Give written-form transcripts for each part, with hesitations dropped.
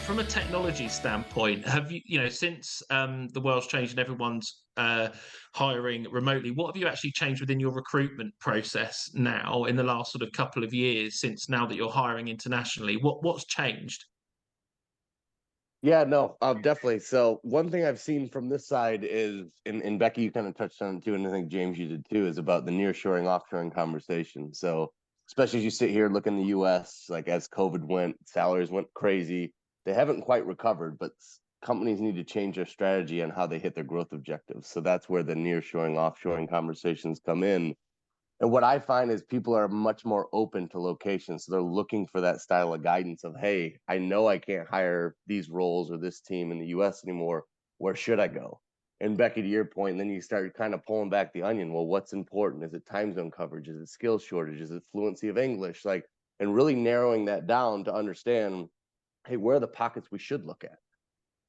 from a technology standpoint, have since the world's changed and everyone's hiring remotely, what have you actually changed within your recruitment process now in the last sort of couple of years since now that you're hiring internationally? What's changed? Yeah, no, definitely. So one thing I've seen from this side is, and Becky, you kind of touched on it too, and I think James, you did too, is about the nearshoring, offshoring conversation. So especially as you sit here, look in the U.S., like as COVID went, salaries went crazy. They haven't quite recovered, but companies need to change their strategy on how they hit their growth objectives. So that's where the nearshoring, offshoring conversations come in. And what I find is people are much more open to locations. So they're looking for that style of guidance of, hey, I know I can't hire these roles or this team in the US anymore. Where should I go? And Becky, to your point, then you start kind of pulling back the onion. Well, what's important? Is it time zone coverage? Is it skills shortage? Is it fluency of English? Like, and really narrowing that down to understand, hey, where are the pockets we should look at?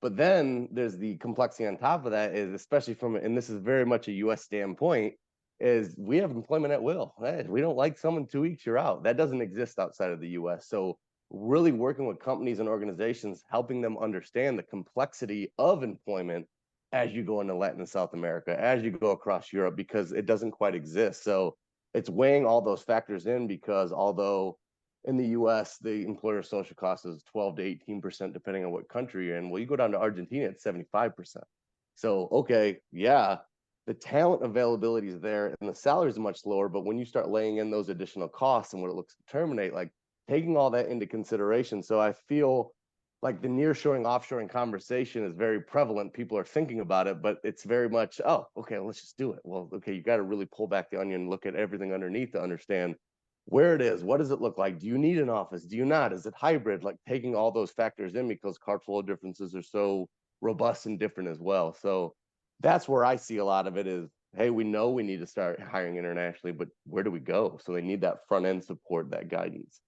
But then there's the complexity on top of that is, especially from, and this is very much a US standpoint, is we have employment at will. Hey, we don't like someone 2 weeks, you're out. That doesn't exist outside of the US. So really working with companies and organizations, helping them understand the complexity of employment as you go into Latin and South America, as you go across Europe, because it doesn't quite exist. So it's weighing all those factors in, because although in the US, the employer social cost is 12 to 18%, depending on what country you're in. Well, you go down to Argentina, it's 75%. So, okay, yeah, the talent availability is there and the salary is much lower. But when you start laying in those additional costs and what it looks to terminate, like taking all that into consideration. So I feel like the nearshoring, offshoring conversation is very prevalent. People are thinking about it, but it's very much, oh, okay, let's just do it. Well, okay, you got to really pull back the onion and look at everything underneath to understand where it is, what does it look like? Do you need an office? Do you not? Is it hybrid? Like taking all those factors in, because cultural differences are so robust and different as well. So that's where I see a lot of it is, hey, we know we need to start hiring internationally, but where do we go? So they need that front end support, that guidance.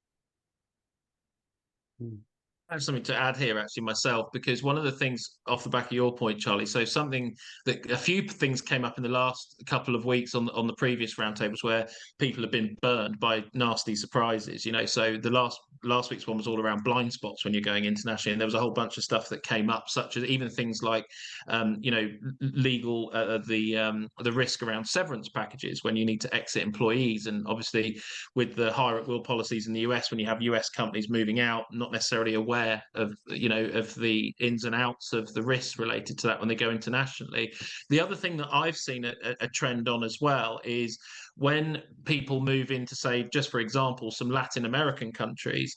I have something to add here, actually, myself, because one of the things off the back of your point, Charlie. So something that a few things came up in the last couple of weeks on the previous roundtables where people have been burned by nasty surprises. So the last week's one was all around blind spots when you're going internationally, and there was a whole bunch of stuff that came up, such as even things like, legal the risk around severance packages when you need to exit employees, and obviously with the hire at will policies in the US, when you have US companies moving out, not necessarily aware of of the ins and outs of the risks related to that when they go internationally. The other thing that I've seen a trend on as well is when people move into, say, just for example, some Latin American countries.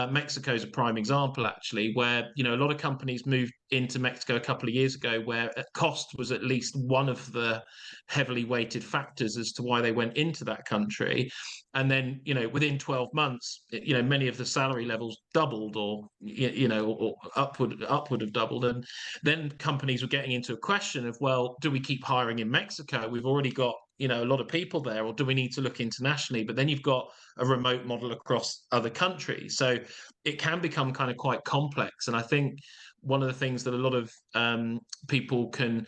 Mexico is a prime example, actually, where a lot of companies moved into Mexico a couple of years ago, where cost was at least one of the heavily weighted factors as to why they went into that country. And then within 12 months, many of the salary levels doubled, or or upward of doubled. And then companies were getting into a question of, well, do we keep hiring in Mexico? We've already got a lot of people there, or do we need to look internationally? But then you've got a remote model across other countries, so it can become kind of quite complex. And I think one of the things that a lot of people can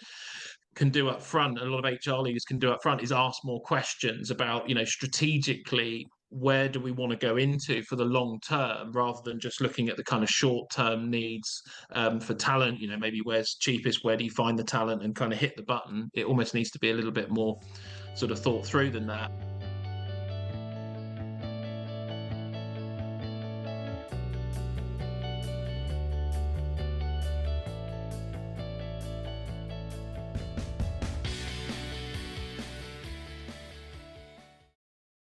do up front, and a lot of HR leaders can do up front, is ask more questions about, strategically, where do we want to go into for the long term, rather than just looking at the kind of short term needs for talent. Maybe where's cheapest, where do you find the talent, and kind of hit the button. It almost needs to be a little bit more sort of thought through than that.